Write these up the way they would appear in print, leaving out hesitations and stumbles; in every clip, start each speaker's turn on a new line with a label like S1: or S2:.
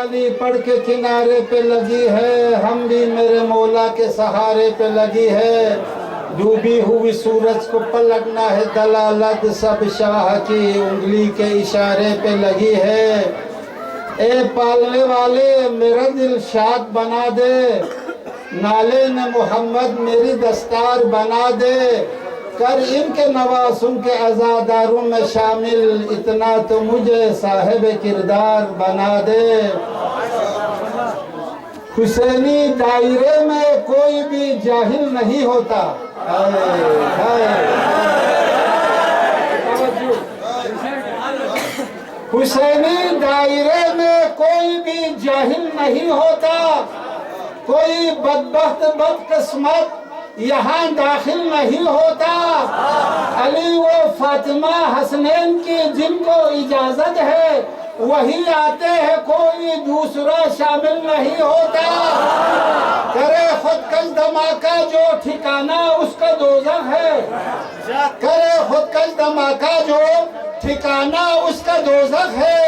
S1: वाली पढ़ के किनारे पे लगी है, हम भी मेरे मौला के सहारे पे लगी है। डूबी हुई सूरज को पलटना है, दलालत सब शाह की उंगली के इशारे पे लगी है। ए पालने वाले मेरा दिल शाद बना दे, नाले न मोहम्मद मेरी दस्तार बना दे। कर इनके नवासों के अज़ादारों में शामिल, इतना तो मुझे साहिब किरदार बना दे। हुसैनी दायरे में कोई भी जाहिल नहीं होता। हुसैनी दायरे में कोई भी जाहिल नहीं होता, कोई बदबख्त बदकिस्मत यहाँ दाखिल नहीं होता। अली वो फातिमा हसनैन की जिनको इजाजत है, वही आते हैं, कोई दूसरा शामिल नहीं होता। करे खुदकश धमाका जो ठिकाना उसका दोज़ख है, करे खुदकश धमाका जो ठिकाना उसका दोज़ख है।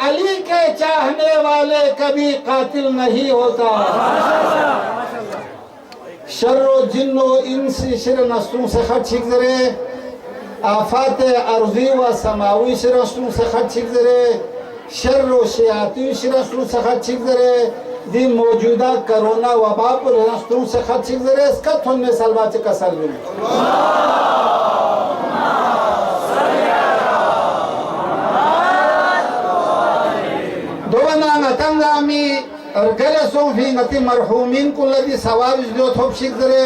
S1: अली के चाहने वाले कभी कातिल नहीं होता। शर्रो जिन्नो इंसी शिर नस्रों से खट छिगजरे, आफात अर्जी व समावी शिरस्रों से खट छिगजरे, शर्रो शयाती शिरस्रों से खट छिगजरे, दी मौजूदा कोरोना वबा पर नस्रों से खट छिगजरे। इसका थोन में सलवात का सलवी दोना तंगामी और गलसों भी नती मरहूमिन को लदी सवाब जो थोप शिकरे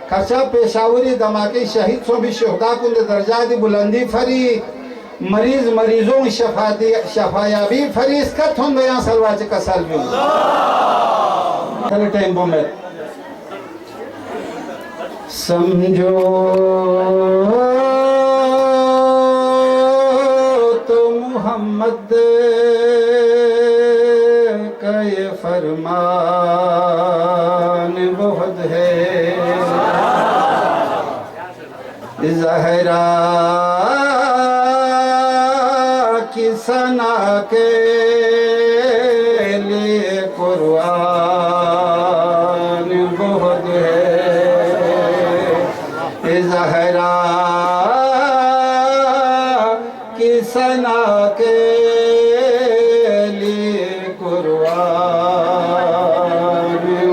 S1: खचा पेशावरी धमाके शहीद सो भी शहदा को दर्जा दी बुलंदी फरी, मरीज मरीजों शफायाबी फरी। इसका थोन बयां सलवाज का सलवी कल टाइम में समझो तो मोहम्मद का ये फरमान बहुत है, ज़हरा की सना के लिए कुर्बान बहुत है, ज़हरा की सना के लिए कुर्बान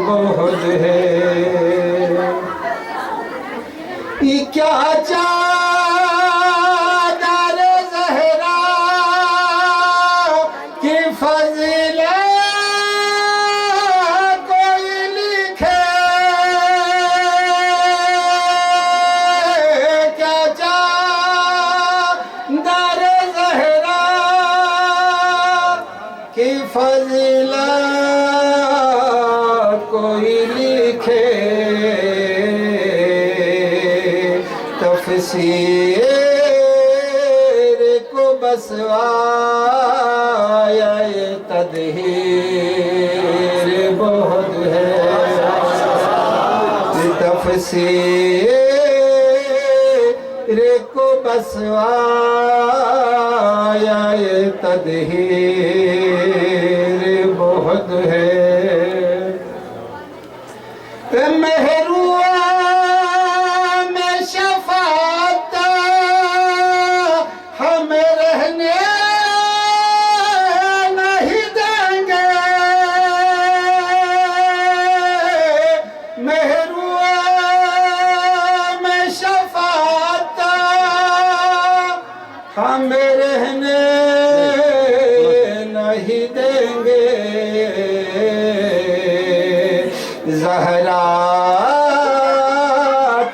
S1: बहुत है। ये क्या चादर ज़हरा की फज़ीलत कोई लिखे, क्या चादर ज़हरा की फज़ीलत कोई लिखे। तफसीर को बसवाया ये तदहीर बहुत है, तफसीर को बसवाया ये तदहीर बहुत है। मेहरुआ में शफाअत हमें रहने नहीं देंगे, मेहरुआ में शफाअत हमें रहने नहीं देंगे। ज़हरा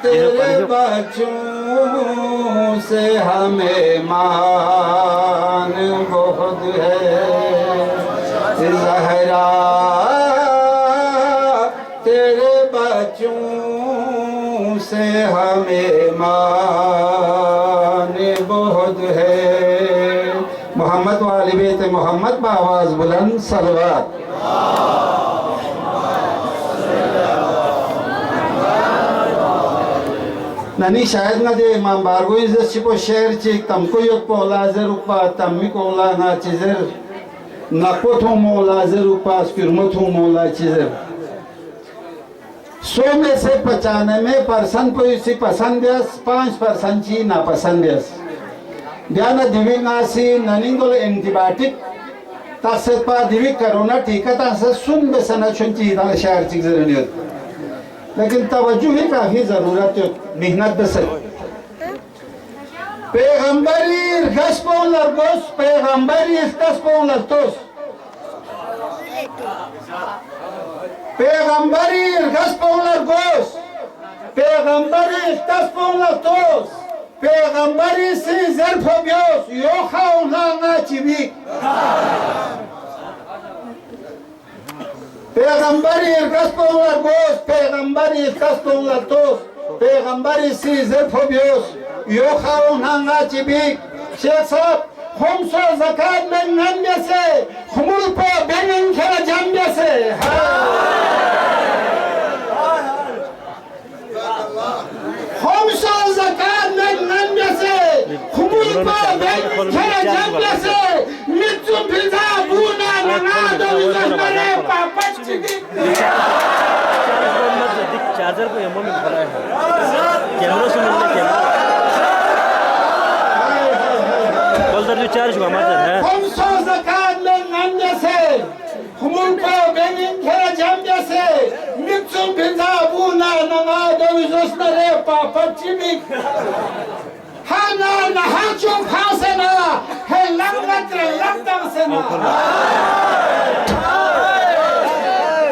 S1: तेरे बच्चों से हमें मान बहुत है, ज़हरा तेरे बच्चों से हमें मान बहुत है। मोहम्मद वाले बेत मोहम्मद बावाज बुलंद सलवात। ननी शायद ना दे इमाम बारगो इज़ चिपो शेर चिक तमको योग पोला जर उपा तम्मी कोला ना चिजर नकपत हूँ मौला जरूर पास किरमत हूँ मौला चीज़ 100 में से 95% पर इसी पसंद है 5% ची नापसंद है ध्यान दिवी नासी ननिंगोल एंटीबायोटिक तासे पा दिवी कोरोना टीका तासे सुन बेसना चुनची दाल शहर चीज़ जरूरी है लेकिन तवज्जो ही काफी ज़रूरत है मेहनत बस पैगंबरी गस्पों लर्गोस पैगंबरी गस्पों लर्तोस पैगंबरी गस्पों लर्गोस पैगंबरी गस्पों लर्तोस पैगंबरी से ज़रफ़ोबियोस यो खाऊंगा ना चिबी पैगंबरी गस्पों लर्गोस पैगंबरी गस्पों लर्तोस पैगंबरी से ज़रफ़ोबियोस यो खाऊंगा ना चिबी शेख साहब खुमसो ज़कात में नन्हे से खुमुल पे बेनिन खेला जम्बे से खुमसो ज़कात में नन्हे से खुमुल पे बेनिन खेला जम्बे से मिट्टू फिजा बुना नना दो इज़मरे पापच चिकी
S2: चार्जर को यमों में भरा है कैमरा से मिलने कैमरा चार्ज हुआ मर्द है
S1: हम सो ज़कात में नन्हे से खुमुल पे बेनिन खेला जम्बे से मिट्टू फिजा बुना नना दो इज़मरे पापच चिकी Hana na hanchum khasena he langlatre langdang sena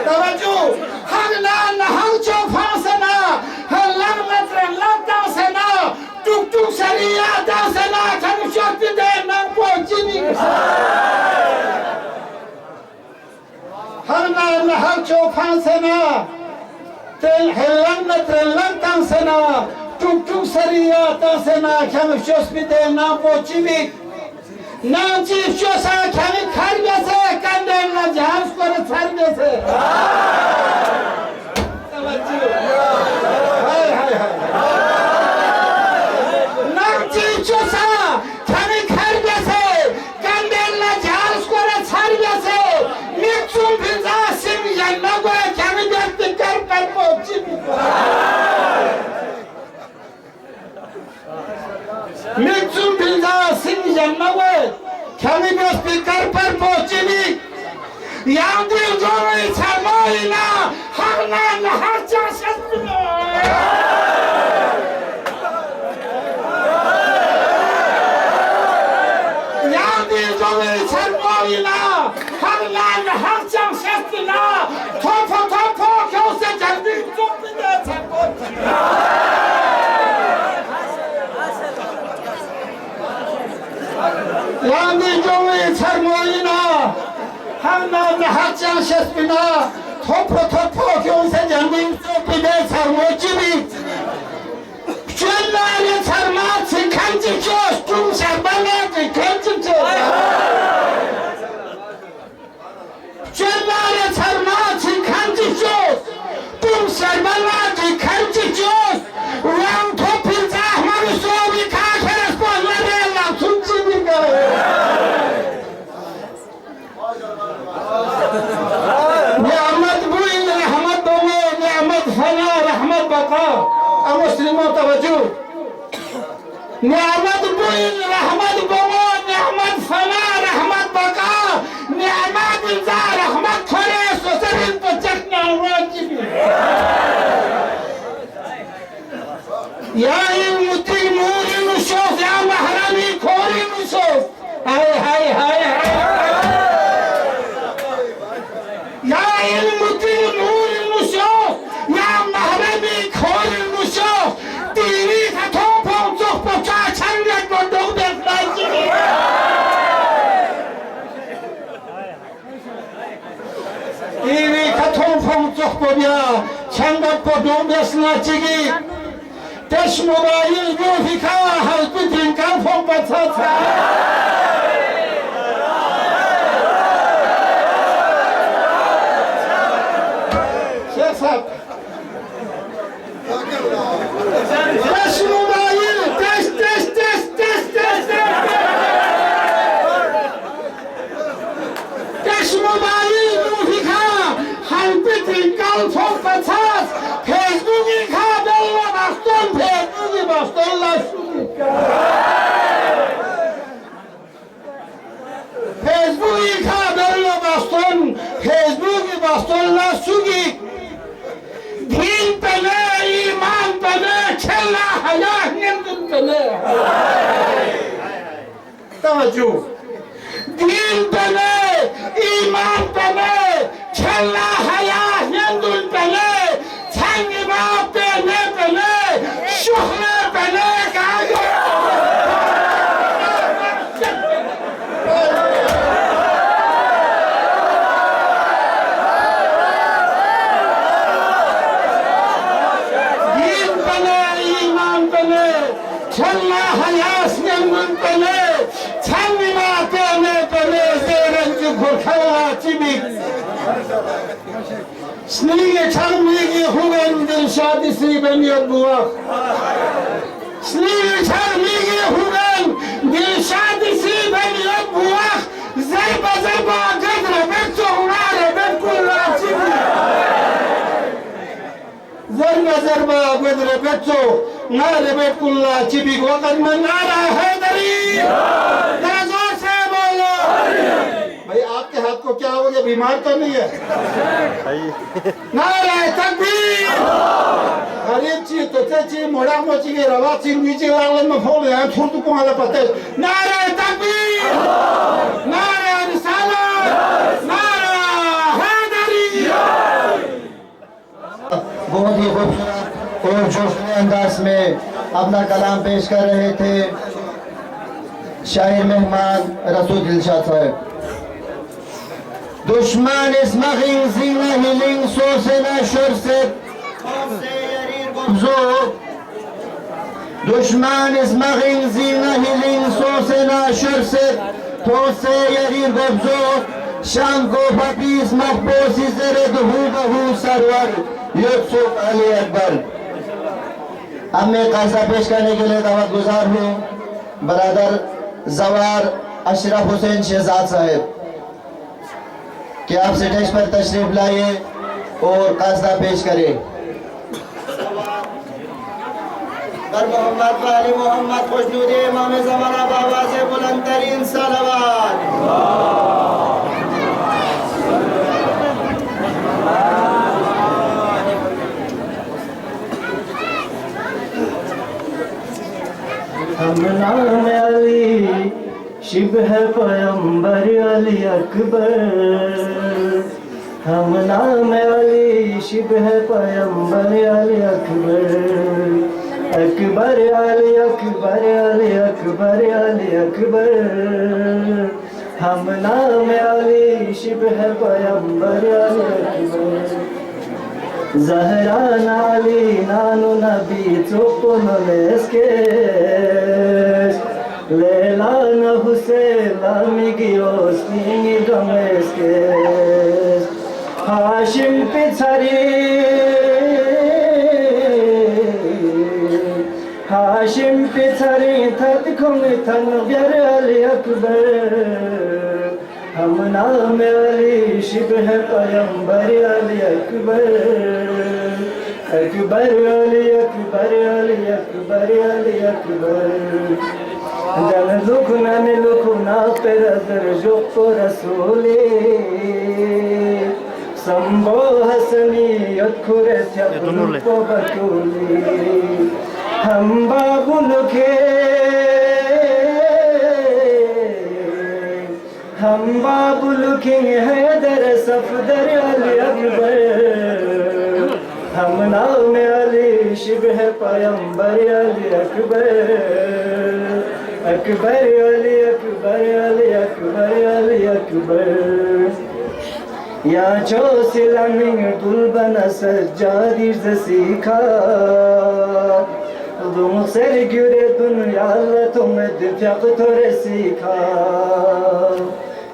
S1: tawaju hana na hanchum khasena he langlatre langdang sena tuk tuk sariya da sena kan shakti de nang pochini hana na hanchum khasena he langlatre langdang sena Tuk tuk sariyata sena kami şosbide nam poçimi nam çift şosa kami karbese kanderla cihaz koru sarbese nam çift şosa kami karbese kanderla cihaz koru sarbese mitsun pizza sim yanma koy kami dörtlü kar poçimi मिट्टू बिल्डा सिंह जन्मवे कमी बस picker पर पहुंची भी यहाँ दिल जो नहीं छमाई ना हर ना हर चाशत बिलो यहाँ दिल जो नहीं छमाई ना हर चाशत बिलो थोपो क्यों से जल्दी चुप दे छपो Yandi jowi sarmoina, hamna nahacha shespina, topo kyonse jandin sopide sarmochibi. Chunna sarma sikhanchi chos, tum sarbana sikhanchi chos. Chunna sarma sikhanchi chos, tum sarbana sikhanchi chos. Ram thopin zahmar sobi khakeres pollare la sunchi biga. नियामत बुई रहमत दोगे नियामत फना रहमत बका मुस्लिमों तवज्जो नियामत बुई रहमत बोगो नियामत फना रहमत बका नियामत इंजा रहमत खोरे सोसरिन तो चकना वाजिब या मुती मूरी मुशोफ या महरानी खोरी मुशोफ हाय हाय हाय Ya ilmuti nur ilmushaf, ya mahrami khor ilmushaf, tiri ka thopo zokpo cha changat ko dog dek naji. Tiri ka thopo zokpo ya changat ko dog dek naji. Tesh mobile go hika halpi dinka phom patsa. Test mobile, test. Alfon Patas, Facebook'i kabelle baston, Facebook'i bastonla sugi. Facebook'i kabelle baston, Facebook'i bastonla sugi. Din bene, iman bene, kella haya hindun bene. Tavaccuh. Din bene, iman bene, kella haya hindun bene. Tangi baap bene bene, şuhre bene gayo. Challa hayas nyangun pele, changi ma pele pele, zerenci kurkala çibik. Snige charmigi huven dil şadisi ben yadbuak. Snige charmigi huven dil şadisi ben yadbuak. Zerba zerba gadra bekço unare bekkulla çibik. Zerba zerba gadra bekço. नारे बेटकुल्ला चिबिक वक़्त में नारा हैदरी जरा जोर से बोलो भाई आपके हाथ को क्या हो गया बीमार तो नहीं है नारे तकबीर गरीब चीज तो चीज मोड़ा मोची के रवा चीज नीचे लागल में फोड़ हैं थूर तो कौन आला पते नारे तकबीर नारे रिसालत नारा हैदरी
S3: बहुत ही खूबसूरत और जोशनी अंदाज में अपना कलाम पेश कर रहे थे शायर मेहमान रसूल दिलशाद साहब। दुश्मन इसमगिंग जिंगा हिलिंग सोसे ना शोरसे दुश्मन इसमगिंग जिंगा हिलिंग सोसे ना शोरसे तोसे यरीर गब्जो शाम को फकीस मखबूसी जरे दहू बहू सरवर यूसुफ अली अकबर। अब मैं कासा पेश करने के लिए दावत गुजार हूँ बरादर जवार अशरफ हुसैन शहजाद साहब कि आप स्टेज पर तशरीफ लाइए और कासा पेश करें। मोहम्मद वाली मोहम्मद खुशनूदी इमाम ज़माना बाबा से बुलंद तरीन सलावत।
S4: हम नाम अली शिबह पैगंबर अली अकबर। हम नाम अली शिबह पैगंबर अली अकबर। अकबर अली अकबर अली अकबर अली अकबर। हम नाम अली शिबह पैगंबर Ali Akbar. Zahra nali nanu nabi tsopono leskes Lela na husela migios ningi gameskes Hashim pitzari Hashim pitzari tadkum tan vyar ali akbar हम नाम अली शिबह पैगंबर अली अकबर। अकबर अली अकबर अली अकबर अली अकबर। जन लुखना में लुखना पे रजर जो को रसूली संबो हसनी अखुरे थ्याकुन को बतूली हम बाबुल के हम बाबुल किंग हैदर सफदर अली अकबर। हम नाम अली शिबह पैगंबर अली अकबर। अकबर अली अकबर अली अकबर अली अकबर। या जो सिलामिंग दुलबना सज्जादी सीखा तुम सर गिरे दुनिया तुम दिफ्याक थोड़े सीखा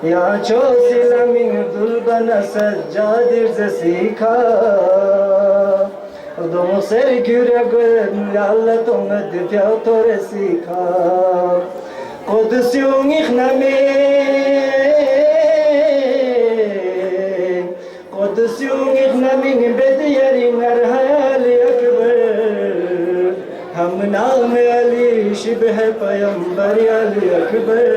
S4: या चोसिला मिन दुलबना सज्जादिर सीखा दो सर गिरे दुनिया तुम दिफ्याक थोड़े सीखा कुदसियों इखना में Kudusyum namin bediyari narhali akbar Ham naam Ali shibh payambar Ali akbar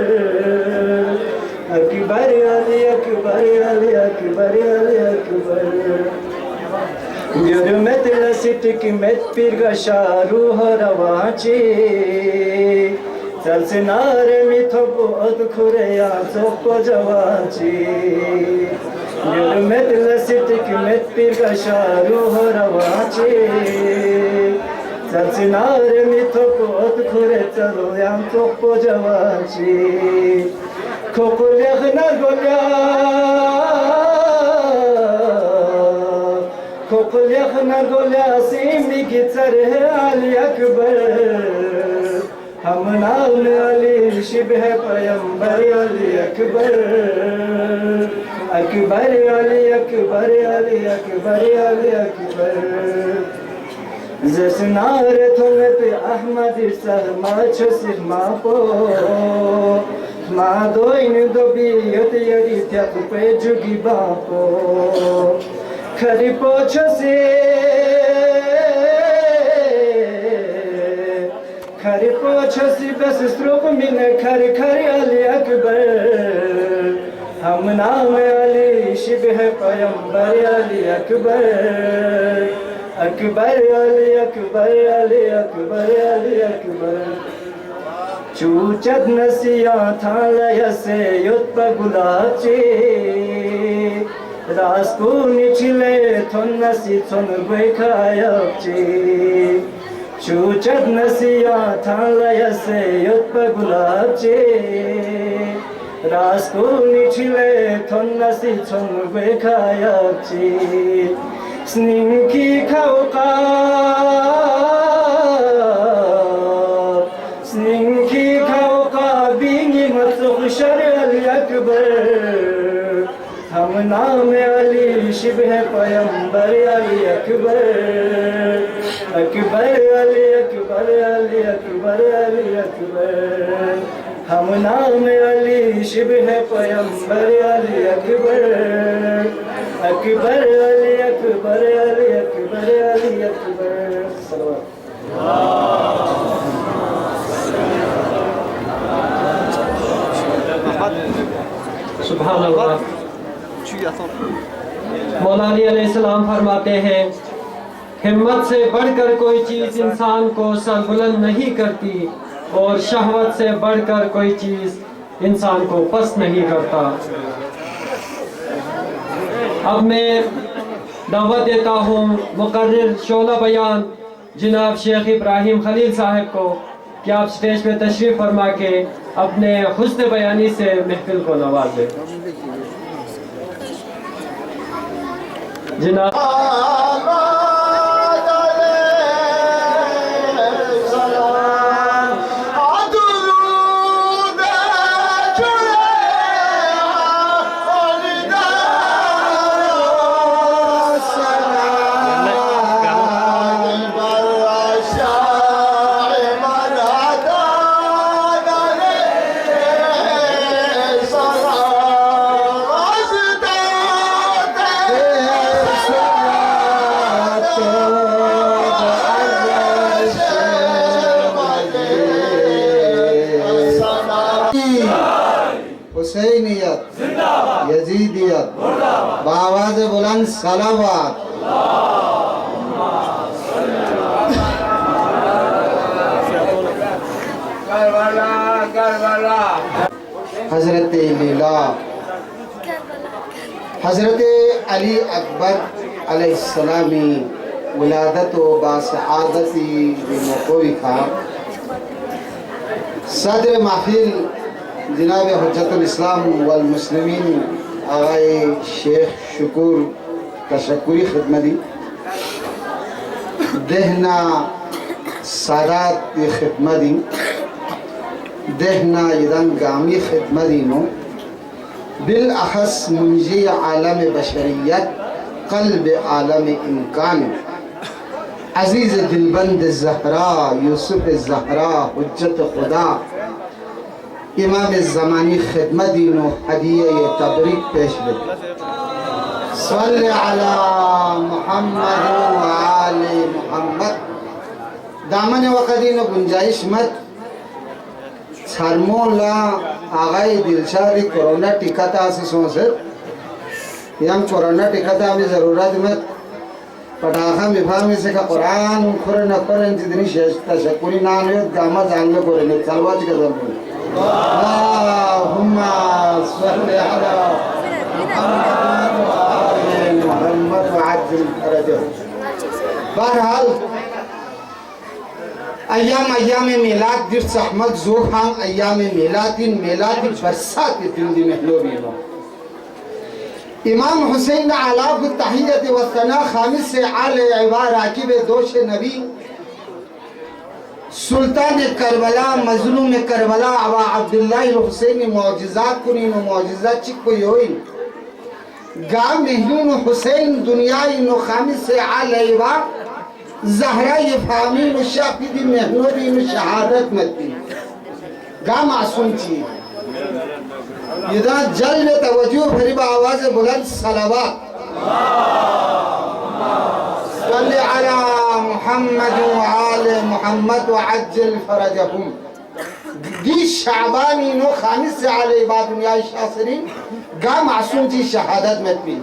S4: Akbar Ali akbar Ali akbar Ali akbar Yürümet lasitik met pirga şaru haravaçi Salsinare mithobu adkhureya zokko javaçi Yürümet lasitik met pirga şaru haravaçi Salsinare mithobu adkhure chaloyan zokko javaçi Kokulyakna golya Kokulyakna golya simbi gitar Ali akbar Ham naam Ali shibh payambar Ali akbar Akbar Ali akbar Ali akbar Ali akbar Zesnare thome pe Ahmad sahma chosir ma po Ma doin dobi yat yari tyak pe jugi ba po Khari pochase Khari pochase bas strop min khari khari Ali akbar Ham naam Ali shibh payambar Ali akbar Akbar Ali akbar Ali akbar Ali akbar Chuchat nasiya thalaya se yotpa gulache Rasku nichile thon nasi thon goikayapche Chuchat nasiya thalaya se yotpa gulache Rasku nichile thon nasi thon goikayapche Sninki khauqa Sninki khauqa bingi matsukh shar Ali akbar Ham naam Ali shibh payambar Ali akbar Akbar Ali akbar Ali akbar Ali akbar Ham naam Ali shibh payambar Ali akbar Akbar Ali akbar Ali akbar Ali akbar Salawat
S5: सुभान अल्लाह मौला अली अलैहिस्सलाम फरमाते हैं हिम्मत से बढ़कर कोई चीज़ इंसान को सरबुलंद नहीं करती और शहवत से बढ़कर कोई चीज़ इंसान को पस्त नहीं करता। अब मैं दावत देता हूँ मुकर्रिर शोला बयान जनाब शेख इब्राहिम खलील साहब को कि आप स्टेज पे तशरीफ फरमा के अपने हुस्न बयानी से महफिल को नवाजें। जनाब
S3: हुसैनियत यजीदियत बावाज बुलंद सलावत हजरत लीला हजरत अली अकबर अलैहिस्सलामी विलादत व बासआदती बिमौक़िफ़ सदर महफिल जनाब हुज्जतुल इस्लाम वल मुस्लिमीन आगाए शेख शुकुर तशक्कुरी खिदमती देहना सादात खिदमती देहना यदन गामी खिदमती नो बिल अखस मुंजी आलम बशरियत कल्ब आलम इम्कान अजीज़ दिलबंद ज़हरा यूसुफ ज़हरा हुज्जत खुदा इमाम ज़मानी खिदमती नो हदिया तबरीक पेश
S1: सल्ले अला मुहम्मद व आले मुहम्मद। दामन वक़दी न गुंजाइश मत छरमोला आगाई दिलशादी कोरोना टीका था से सोचत यम कोरोना टीका था हमें ज़रूरत मत पटाखा मिफामी से का कुरान खुरे न करें जितनी शेषता शकुरी नाम है दामा जान लो करें न चलवाज का ज़रूर अल्लाहुम्मा सल्ली अला मुहम्मद व अज्जिल फरजहु। बहरहाल अय्याम मिलाद दिर्स अहमद ज़ोहां अय्याम मिलादिन बरसात दिल्ली में लोबीनो इमाम हुसैन अलाफ तहियत व सना खामिस से आले इबार आकिब दोष नबी सुल्तान करबला मजलूम करबला अबा अब्दुल्लाह हुसैन मौजिज़ात कुनी मौजिज़ात चिक को योइन गा मेहनून हुसैन दुनियाई नो खामिस से आले इबार ज़हरा ये फामी मुशाफिदी मेहनूरी में शहादत मती गा मासूम थी इधर जल में तवज्जो भरीबा आवाज़ बुलंद सलावत सल्ले अला मुहम्मद व आले मुहम्मद व अज्जिल फरजहुम। दी शाबानी नो खामिस से आले इबाद दुनिया शासरीन गा मासूम थी शहादत मती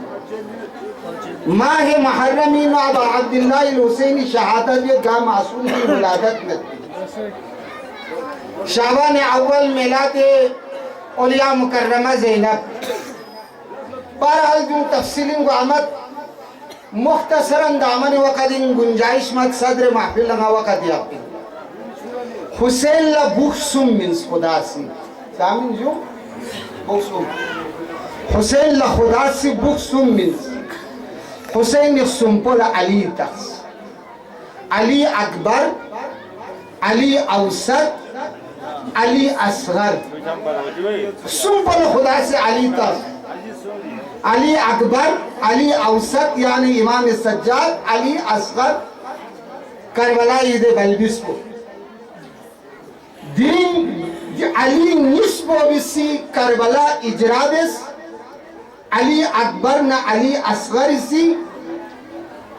S1: माह मुहर्रमीन अबा अब्दुल्लाह हुसैनी शहादत ये गा मासूम की विलादत में शाबान अव्वल मिलाद औलिया मुकर्रमा ज़ैनब। बहरहाल जो तफसीली आमद मुख्तसरन दामन वक़दिन गुंजाइश मत सदर महफिल लगा वक़द यापी हुसैन ला बुखसुम मिन्स खुदा सी दामिन जो बुखसुम हुसैन ला खुदा सी बुखसुम मिन्स हुसैन सुम्पोला अली तख्स अली अकबर अली औसत अली असगर सुम्पोला खुदा से अली तख्स अली अकबर अली औसत यानी इमाम सज्जाद अली असगर करबला ईद बल्बिस को दिन अली निस्बो बिसी करबला इजराबिस अली अकबर न अली असगर इसी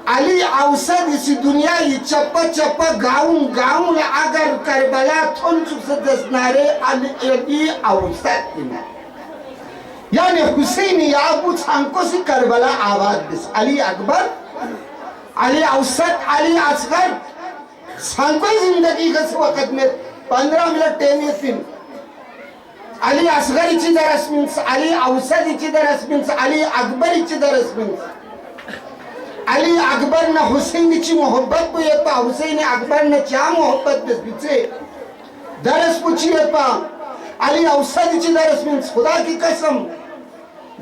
S1: अली औसत इसी दुनिया ये चप्पा चप्पा गाँव अगर करबला थोन से दसनारे अली औसत यानी हुसैन याबू छांको से करबला आबाद बिस अली अकबर अली औसत अली असगर छांको जिंदगी का वक्त में 15 मिनट टेन अली असगर इची दरस मीन्स अली औसत इची दरस मीन्स अली अकबर इची दरस मीन्स अली अकबर न हुसैन इची मोहब्बत को ये पा हुसैन अकबर न क्या मोहब्बत बिस बिचे दरस पूछी ये पा अली औसत इची दरस मीन्स खुदा की कसम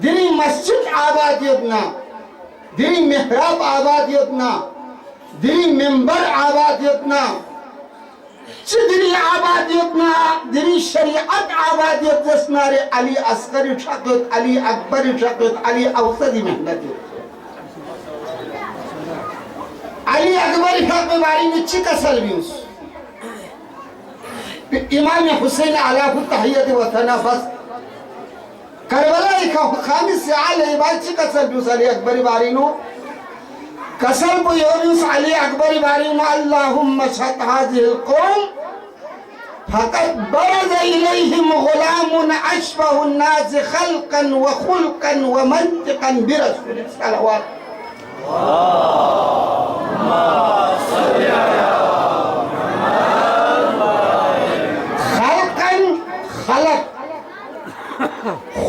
S1: दिनी मस्जिद आबाद योजना दिनी मेहराब आबाद योजना दिनी मेंबर आबाद योजना दिनी आबाद योजना दिनी शरीयत आबाद योजना रे अली अस्करी शक्यत अली अकबरी शक्यत अली औसदी मेहनत अली अकबरी शक्यत बारी निच्ची कसल भी उस इमाम हुसैन अलाहु तहियत व तनाफस करबला का खामिस से आले बाची कसल भी उस अली अकबरी बारी नो कसल को योनिस अली अकबरी बारी नो अल्लाहुम्मा शत हाजिल कौम फकत बरज़ इलैहिम गुलामुन अशबहु अन्नास खल्क़न व खुल्क़न व मंतिक़न बिरसूल सल्लल्लाहु खल्क़न खलक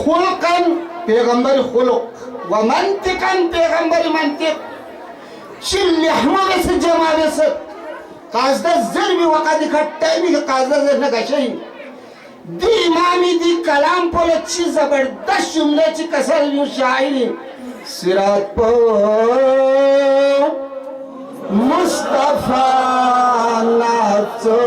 S1: खुल्क़न पैगंबर खुलुक व मंतिक़न पैगंबर मंतिक़ चिल्लहमा से जमा से काजदा जर भी वक़्त इकट्ठा भी काजदा जर न गशाइन दी इमामी दी कलाम पोल अच्छी जबरदस्त जुमले ची कसर भी शायरी सिरात पो मुस्तफा नाचो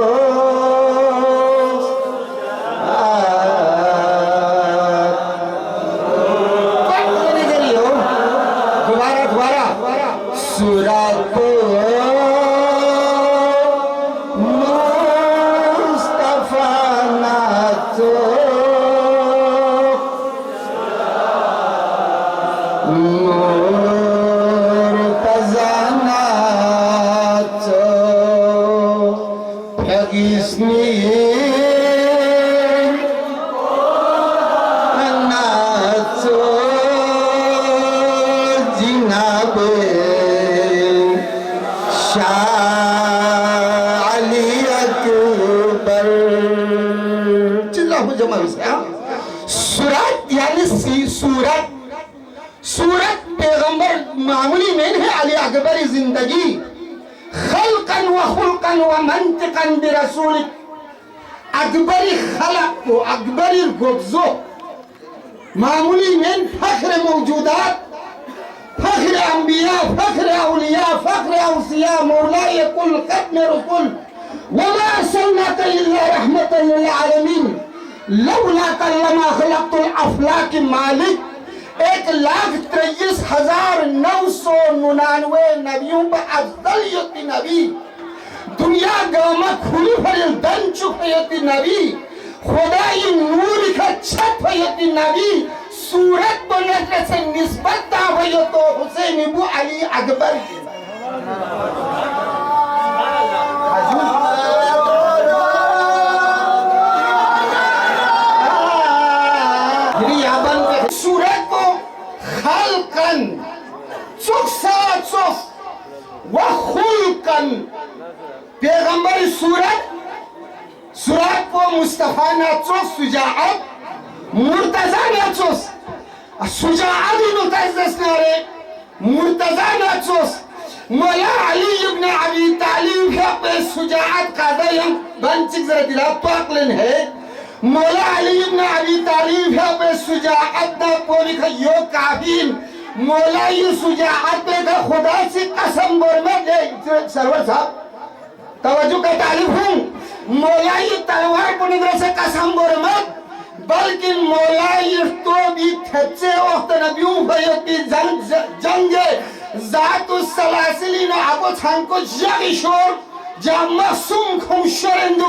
S3: Oh
S1: अली अकबरी जिंदगी खल्कन व खुल्कन व मंतिकन बिरसूल अकबरी खलक को अकबरी गुब्जो मामूली में फख्र मौजूदात फख्र अंबिया फख्र औलिया फख्र औसिया मौलाए कुल खत्म रसूल वमा सल्लल्लाहु इल्ला रहमतल लिल आलमीन लौला कल्लमा खलक़तुल अफलाक मालिक 1,23,999 नबियों पर अफजलियत नबी दुनिया गामा खुली फरिल दन चुकयती नबी खुदाई नूर का छत भयती नबी सूरत बनने से निस्बत दा भयो तो हुसैन इब्न अली अकबर की सूरत को खल्कन चुकसा चुक व खुल्कन पैगंबर सूरत को मुस्तफा नाचोस सुजाअत मुर्तजा नाचोस सुजाअत नुताइजस्नारे मुर्तजा नाचोस मौला अली इब्न अबी तालिब पे सुजाअत कादयम बंचिक जरा दिला पाकलन है मौला अली इब्न अबी तालिब पे सुजाअत ना पोरी का यो काबिल मौला ये सुजाअत पे का खुदा से कसम बोलने दे सरवर साहब तवज्जो का तालिब हूँ मौला ये तलवार पुनिद्र से कसम बोल मत बल्कि मौला ये तो भी थच्चे वक्त नबियों भयती जंगे जातुस सलासिलीन आगो छानको जगिशोर जामसुम खुमशरेंदु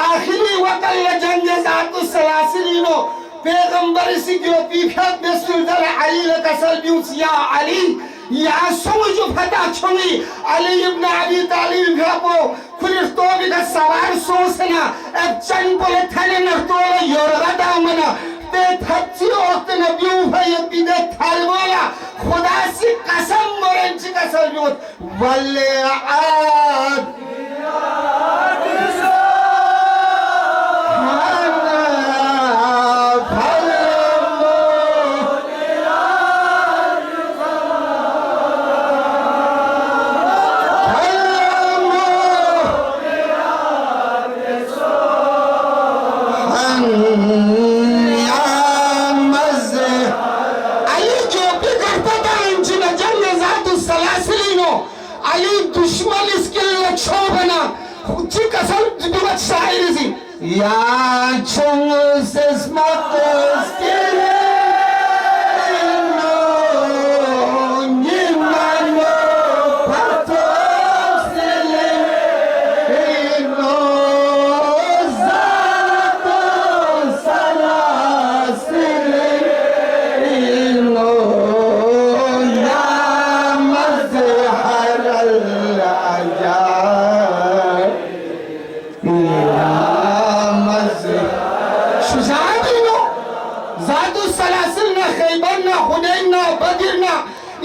S1: आखिरी वकल जंगे जातुस सलासिलीनो पैगंबर सी ग्योपी फत बेसुलदर अली लकसल बिउसिया अली या समझो फटा छोड़ी अली इब्न अबी तालिब को खुलिस तो भी का सवार सोचना अब चंद बोले थाने न तो योरगा दामना ते थच्ची वक्त नबियों भाई बिदे थालवाला खुदा से कसम मोरंची कसम बिउत वल्ले आद या chung ses mates no ni mano patos no zato salas no namaz haral ajab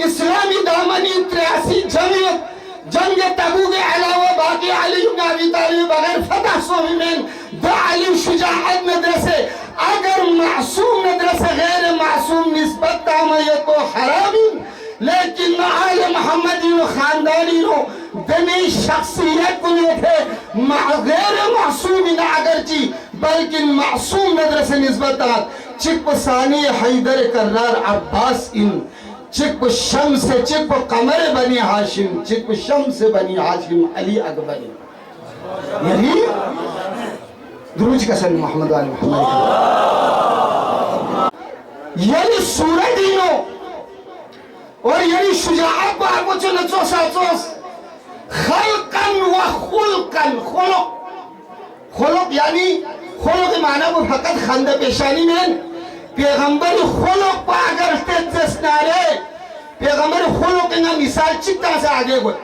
S1: इस्लामी दामनी 83 जंग तबूक के अलावा बाकी अली इब्न अबी तालिब बगैर फतह सोमी में दालिम शुजाअत मदरसे अगर मासूम मदरसे गैर मासूम निस्बत तामयत को हरामी लेकिन आले मोहम्मदी खानदानी नो दमी शख्सियत को नहीं थे गैर मासूम न अगरची बल्कि मासूम मदरसे निस्बत चिक सानी हैदर कर्रार अब्बास इन चिक शम से चिक कमर बनी हाशिम चिक शम से बनी हाशिम अली अकबरी यही दुरूज का सन मोहम्मद वाले मोहम्मद यही सूरत दिनो और यही शुजाअत को आपको जो नचोस आचोस खल्कन व खुल्कन खुलुक खुलुक यानी खुलुक के माना वो फकत खंद पेशानी में पैगंबर खुलुक पर अगर तेजस नारे पैगंबर खुलुक ना मिसाल चित्ता से आगे गए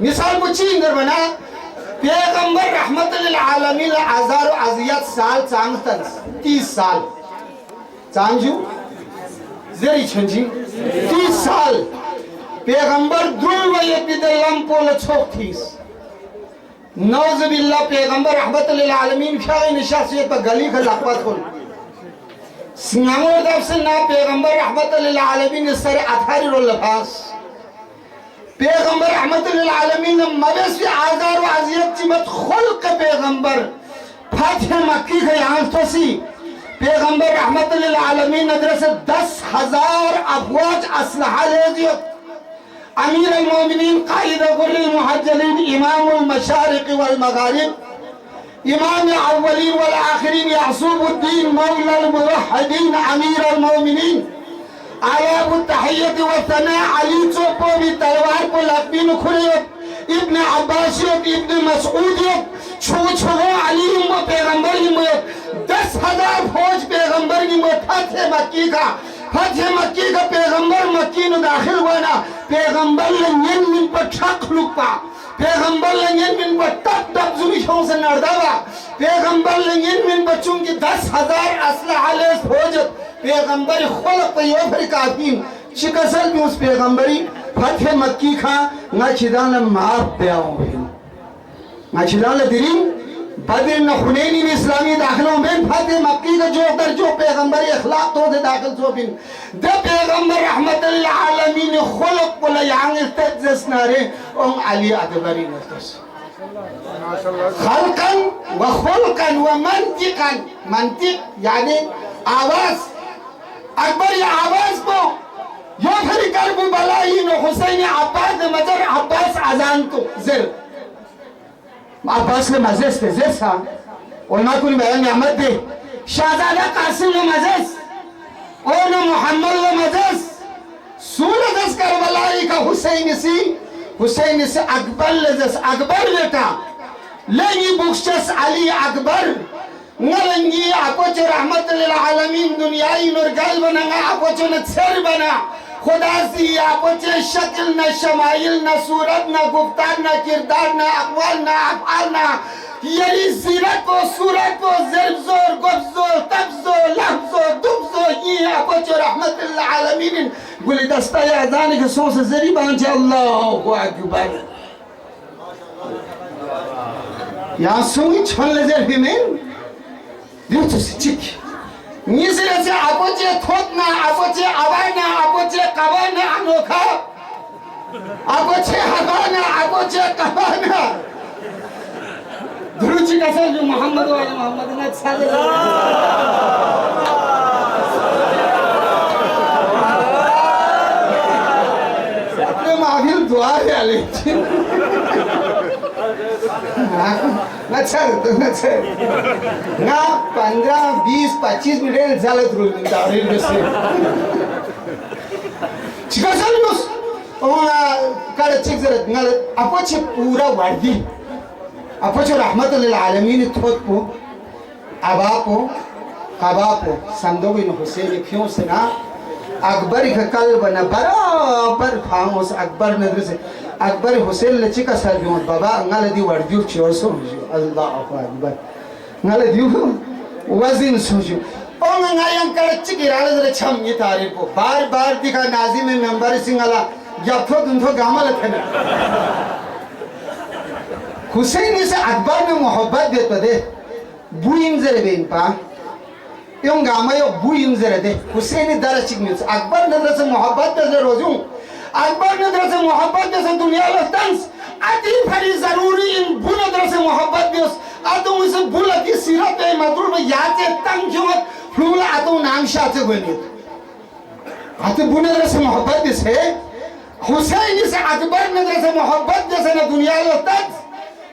S1: मिसाल कुछ इंदर बना पैगंबर रहमतुल लिल आलमीन आज़ार अज़ियत साल चांगतन 30 साल चांजू जेरी छंजी 30 साल पैगंबर दुल वये बिदलम पोल छोक थीस नौज़ बिल्ला पैगंबर रहमतुल लिल आलमीन फ़ाई निशासियत पर गली का लक़वत खोल सिंगामोर दब से ना पैगंबर रहमतुल लिल आलमीन सर अथारी रोल लफास पैगंबर रहमतुल आलमीन मवेशी आजार व अजियत चिमत खुल्क पैगंबर फातिह मक्की के यहाँ तो सी पैगंबर रहमतुल आलमीन नजर से 10,000 अफवाज असलहा ले दियो अमीर अल-मोमिनीन कायद गुर्रिल मुहज्जलिन इमामुल मशारिक वल मगारिब इमाम अव्वलीन वल आखिरीन यासूबुद्दीन मौला मुवहिदीन अमीर अल-मोमिनीन आयाबुत तहियत व सना अली चोपो भी तलवार को लकबीन खुरियत इब्न अब्बास इब्न मसऊद छो छो अली व पैगंबर की 10,000 फौज पैगंबर की फतेह मक्की का पैगंबर मक्की में दाखिल हुआ ना पैगंबर लंगन मिन पर ठक लुका पैगंबर लंगन मिन पर टप टप जुमिशों से नर्दावा पैगंबर लंगन मिन बच्चों की 10,000 असलहा ले फौज पैगंबर खुल्क पे यो फिर काफी शिकसल भी उस पैगंबरी फतेह मक्की का ना चिदान माफ पे आओ ना चिदान दिरिंग बदर न हुनैनी में इस्लामी दाखिलों में फतेह मक्की का जो दर जो पैगंबरी अखलाक तो से दाखिल सो बिन द पैगंबर रहमतुल आलमीन खुल्क को लयांग इस्तजस नारे ओम अली अकबरी नतस खल्कन व खुल्कन व मंतिकन मंतिक यानी आवाज अकबर आवाज को यो फिर कर्ब बलाई न हुसैन अब्बास मजर अब्बास अजान तो जिर अब्बास ने मजस थे जिर सा और ना कुल बयान नियामत दे शाहजादा कासिम ने मजस और न मोहम्मद ने मजस सूरज करबलाई का हुसैन से अकबर लजस अकबर बेटा लेनी बुक्शस अली अकबर नलंगी अपोच रहमतुल आलमीन दुनियाई नूरगाल बना अपोच न सर बना खुदा सी अपोच शक्ल न शमाइल न सूरत न गुफ्तार न किरदार न अक़वाल न अफ़आल न यही सीरत को सूरत को ज़र्ज़ो गुफ्ज़ो तब्ज़ो लफ्ज़ो दुब्ज़ो ये अपोच रहमतुल आलमीन गुलिदस्ता अज़ान के सौ से ज़री बांचे अल्लाहु अकबर यहाँ सुनी छन लजर भी में दिवस चिक निसरे से अपोचे थोतना अपोचे अवाना अपोचे कवाना अनोखा अपोचे हवाना अपोचे कवाना दुरुची कसर जो मोहम्मद वाले मोहम्मद ने सल्लल्लाहु अपने महफिल दुआ है अली ना 15, 20, 25 मिनट झालं तुला तारीख बसले चिकसलनुस काढ चिक जरा नल अपोचे पूरा वाढदी अपोचे रहमतुल आलमीन थोतपो अबापो कबापो संदोबिन हुसैन क्यों से ना अकबर का कल्ब न बराबर खामोश अकबर नजर से अकबर हुसैन लची का सर भी बाबा अंगाल दी वर्दियो चोसो अल्लाह अकबर अंगाल दी वजिन सोजो ओंग अंगायं कर चिगिराले जरे छम ये तारीख को बार दिखा नाजी में मेंबर सिंगला जफो दुंथो गामल थे हुसैन से अकबर में मोहब्बत देता दे बुइन जरे बेन पा yung gamay o buyin zere de Hussein dara çıkmıyor. Akbar nedrase muhabbet de rozun. Akbar nedrase muhabbet de dünya lastans. Adi fari zaruri in bu nedrase muhabbet diyoruz. Adum ise bula ki sirat ve madrur ve yate tang jumat flula adum nam şatı gönüyor. Adi bu nedrase muhabbet dese Hussein ise Akbar nedrase muhabbet dese dünya lastans.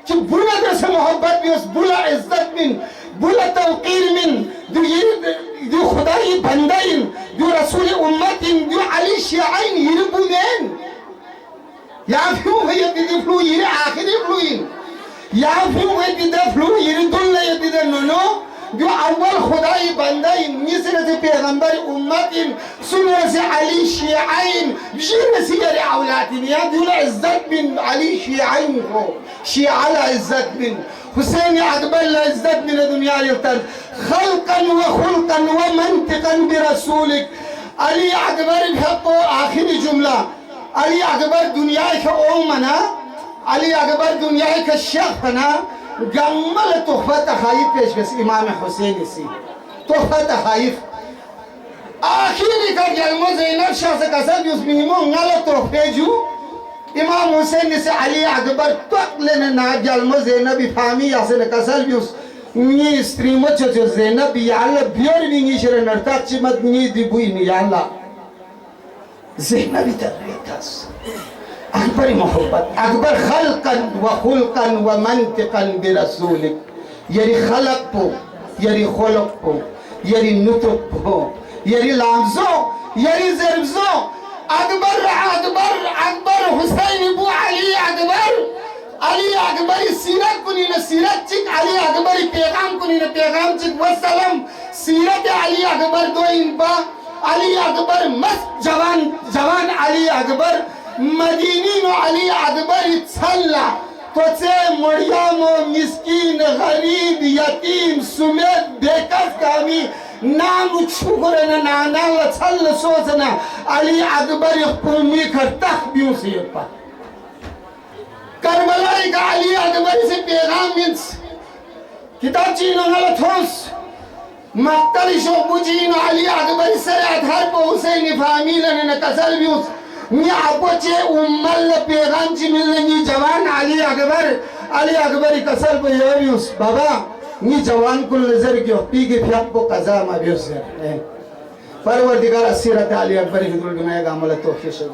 S1: Ki bu nedrase muhabbet diyoruz. Bula izzet min बुला तौकीर मिन दो खुदाई बंदाइन दो रसूल उम्मतिन दो अली शियाइन यिरबुनेन या फिर है ये फ्लू ये आखिरी फ्लू या फिर है ये फ्लू ये दुल्ला ये नोनो दो अव्वल खुदाई बंदाइन निसर से पैगंबर उम्मतिन सुनर से अली शियाइन जिन से ये औलादिन या दो इज्जत बिन अली शियाइन को शिया इज्जत बिन हुसैन अकबर इज्जत में दुनिया यफ्तर खल्कन व खुल्कन व मंतिकन बिरसूलिक अली अकबर को आखिरी जुमला अली अकबर दुनिया के ओ मना अली अकबर दुनिया के शेख बना गम्मल तोहफा तखाइफ पेश इमाम हुसैन सी तोहफा तखाइफ आखिरी का जन्म ज़ैनब शाह से कसर भी उसमें मो ngala तोहफे जू इमाम हुसैन से अली अकबर तकलेन ना जलम ज़ैनब फामी यासन कसल बिउस नी स्त्रीमत जो ज़ैनब याला बियर विंगी शर नर्तक चिमत नी दिबुई नी याला ज़ैनब तरबियतस अकबर मोहब्बत अकबर खल्कन व खुल्कन व मंतिकन बिरसूलिक यरी खलक पो यरी खुलक पो यरी नुतुक पो यरी लामजो यरी ज़रबजो अकबर अकबर अकबर हुसैन इबू अली अकबर सीरत कुनी न सीरत चिक अली अकबर पैगाम कुनी न पैगाम चिक वसलम सीरत अली अकबर दो इनपा अली अकबर मस्त जवान जवान अली अकबर मदीनी नो अली अकबर छल्ला तोचे मरियम मिस्कीन गरीब यतीम सुमेत बेकस कामी नाम छुकर न नाना छल सोचना अली अकबर कुमी खतख बिउ से पा करबला का अली अकबर से पैगाम मिन्स किताब चीन वाला थोस मक्तल शोबुजीन अली अकबर से आधार पर हुसैन फामिल ने कसल बिउ मी अपोचे उम्मल पैगाम ची मिलनी जवान अली अकबर कसल पे यबिउस बाबा नी जवान कुल नजर क्यों पी के फ्याप को कजा मा बिउस परवरदिगार सीरत अली अकबर की दुल बनाएगा अमल तौफीक से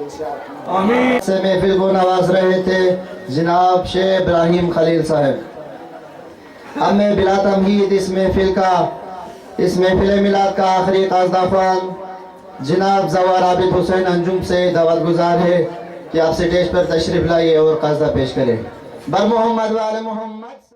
S1: आमीन।
S3: से महफिल को नवाज रहे थे जनाब शेख इब्राहिम खलील साहब। अब मैं बिला तमहीद इस महफिल मिलाद का आखिरी काज़दाफ़ान जनाब जवार आबिद हुसैन अंजुम से दावत गुजार है कि आप स्टेज पर तशरीफ लाइए और काज़दा पेश करें। बर मोहम्मद वाले मोहम्मद।